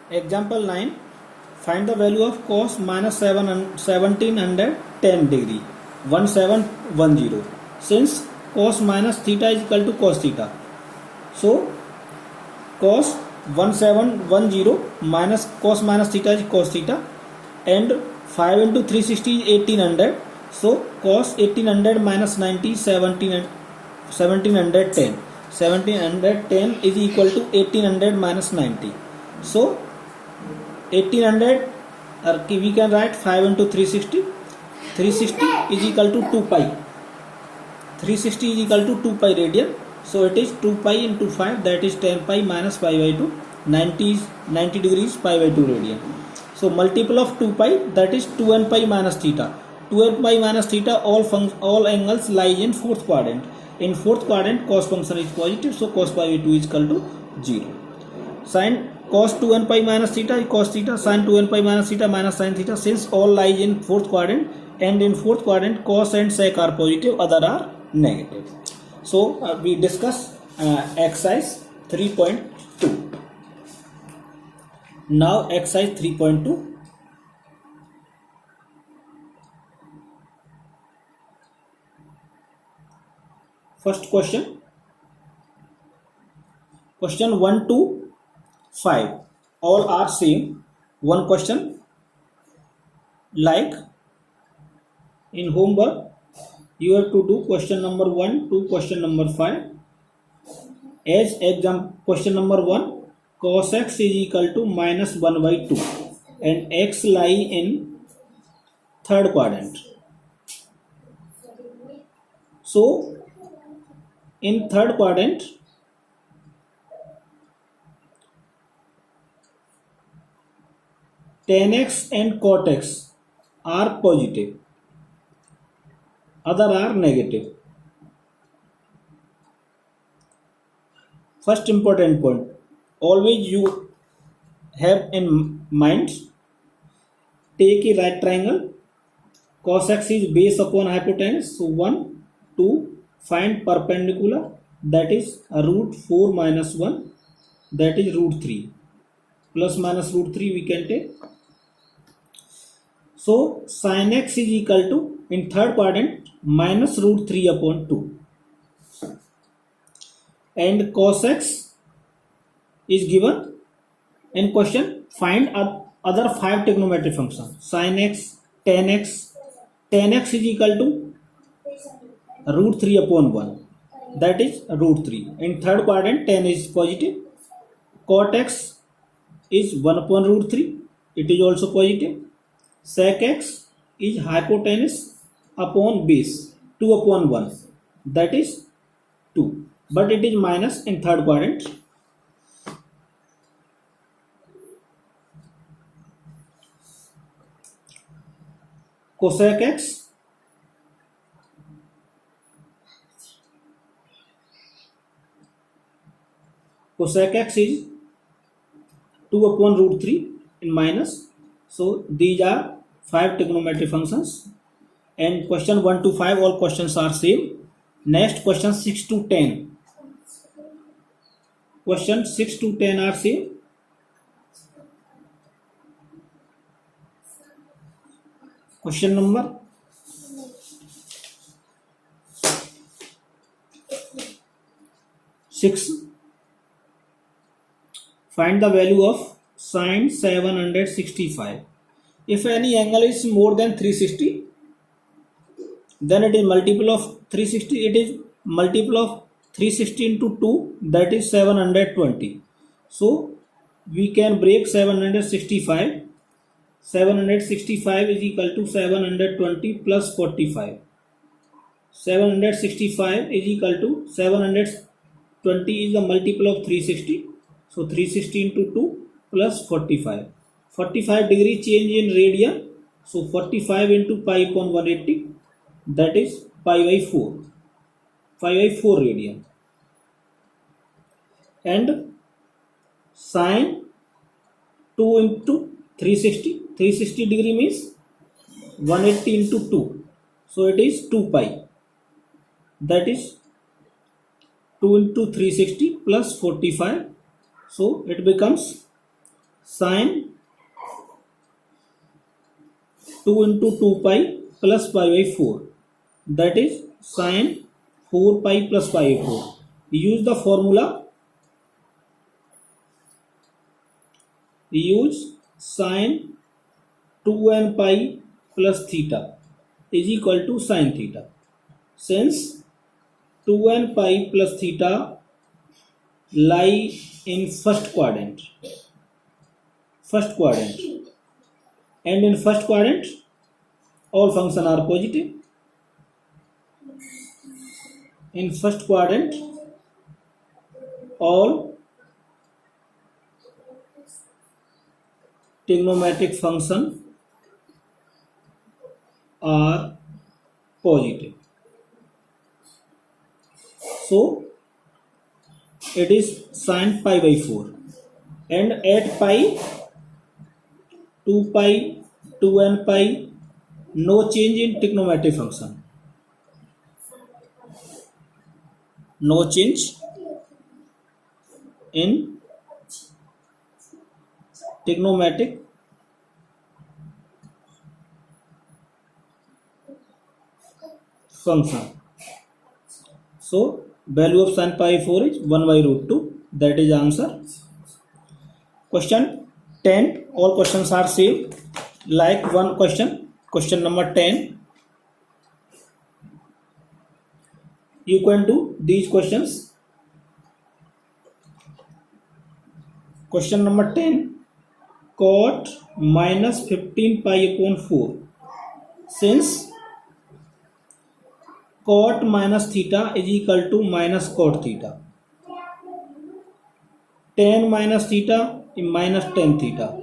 Example 9. Find the value of cos minus 1710 degree 1710. Since cos minus theta is equal to cos theta, so cos 1710 minus cos minus theta is cos theta, and 5 into 360 is 1800. So cos 1800 minus 90 is 1710. 1710 is equal to 1800 minus 90. So 1800, we can write 5 into 360. 360 is equal to 2 pi. 360 is equal to 2 pi radian. So it is 2 pi into 5, that is 10 pi minus pi by 2. 90 degrees pi by 2 radian. So multiple of 2 pi, that is 2n pi minus theta. 2n pi minus theta, all angles lie in fourth quadrant. In fourth quadrant, cos function is positive, so cos pi by 2 is equal to 0. Sin cos 2n pi minus theta is cos theta, sin 2n pi minus theta minus sin theta. Since all lie in fourth quadrant, and in fourth quadrant cos and sec are positive, other are negative. So we discuss exercise 3.2. Now exercise 3.2. First question. Question 1 to 5. All are same. One question, like in homework, you have to do question number 1 to question number 5. As example, question number 1, cos x is equal to minus 1 by 2 and x lie in third quadrant. So in third quadrant, tan x and cot x are positive, other are negative. First important point, always you have in mind, take a right triangle, cos x is base upon hypotenuse, so 1, 2, find perpendicular, that is root 4 minus 1, that is root 3, plus minus root 3 we can take. So sin x is equal to, in third quadrant, minus root 3 upon 2, and cos x is given in question. Find other 5 trigonometric functions. Sin x, tan x. Tan x is equal to root 3 upon 1, that is root 3. In third quadrant, tan is positive. Cot x is 1 upon root 3, it is also positive. Sec x is hypotenuse upon base, 2 upon 1, that is 2, but it is minus in third quadrant. Cosec x is 2 upon root 3 in minus. So these are 5 trigonometric functions, and question 1 to 5 all questions are same. Next question 6 to 10. Question 6 to 10 are same. Question number 6. Find the value of sin 765. If any angle is more than 360, then it is multiple of 360. It is multiple of 360 into 2, that is 720. So we can break 765. 765 is equal to 720 plus 45. 765 is equal to 720 is the multiple of 360. So 360 into 2 plus 45. 45 degree change in radian. So 45 into pi upon 180, that is pi by 4. Pi by 4 radian. And sin 2 into 360. 360 degree means 180 into 2. So it is 2 pi. That is 2 into 360 plus 45. So it becomes sin 2 into 2 pi plus pi by 4, that is sin 4 pi plus pi by 4. Use the formula, use sin 2n pi plus theta is equal to sin theta. Since 2n pi plus theta lie in first quadrant, and in first quadrant all functions are positive. In first quadrant all trigonometric function are positive. So it is sin pi by 4, and at pi 2 pi 2n pi, no change in trigonometric function, no change in trigonometric function. So value of sin pi 4 is 1 by root 2. That is answer. Question 10. All questions are same. Like one question number 10. You can do these questions. Question number 10. Cot minus 15 pi upon 4. Since cot minus theta is equal to minus cot theta, tan minus theta is minus tan theta.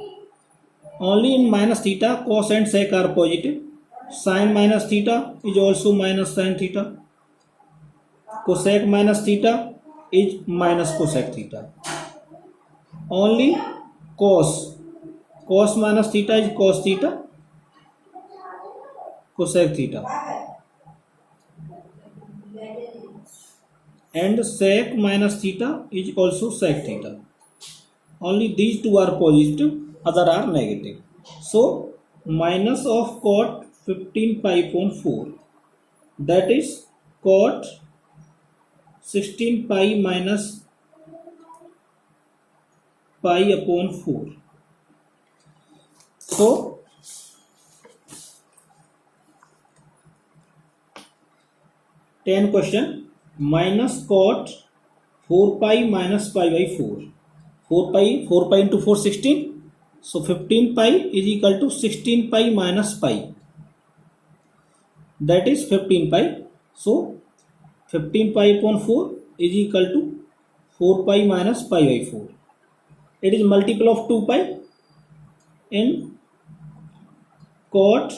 Only in minus theta cos and sec are positive. Sin minus theta is also minus sin theta. Cosec minus theta is minus cosec theta. Only cos minus theta is cos theta, cosec theta, and sec minus theta is also sec theta. Only these two are positive, other are negative. So minus of cot 15 pi upon 4, that is cot 16 pi minus pi upon 4. So question minus cot 4 pi minus pi by 4. 4 pi into 4 16. So 15 pi is equal to 16 pi minus pi, that is 15 pi. So 15 pi upon 4 is equal to 4 pi minus pi by 4. It is multiple of 2 pi. In cot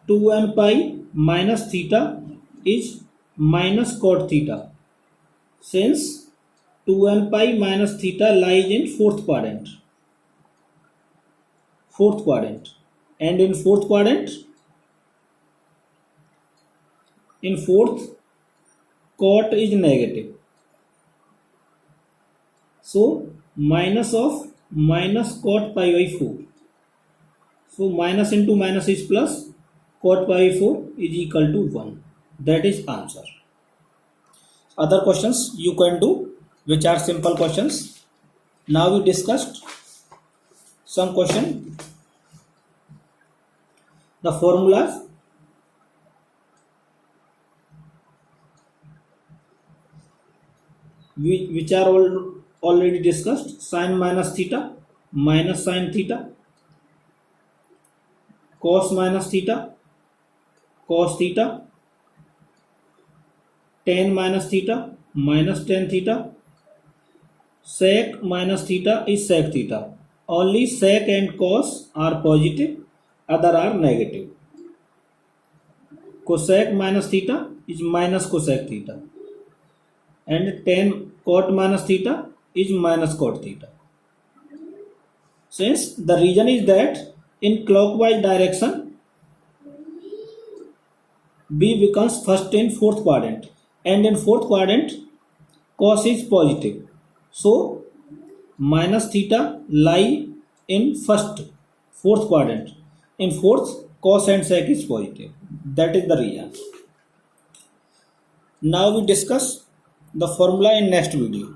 2n pi minus theta is minus cot theta, since 2n pi minus theta lies in fourth quadrant, and in fourth quadrant, in fourth, cot is negative. So minus of minus cot pi by 4. So minus into minus is plus, cot pi by 4 is equal to 1. That is answer. Other questions you can do, which are simple questions. Now we discussed some question, the formulas. Which are already discussed. Sin minus theta minus sin theta, cos minus theta cos theta, tan minus theta minus tan theta, sec minus theta is sec theta. Only sec and cos are positive, other are negative. Cosec minus theta is minus cosec theta, and tan cot minus theta is minus cot theta. Since the reason is that in clockwise direction B becomes first in fourth quadrant, and in fourth quadrant cos is positive. So minus theta lie in first, fourth quadrant. In fourth, cos and sec is positive. That is the reason. Now we discuss the formula in next video.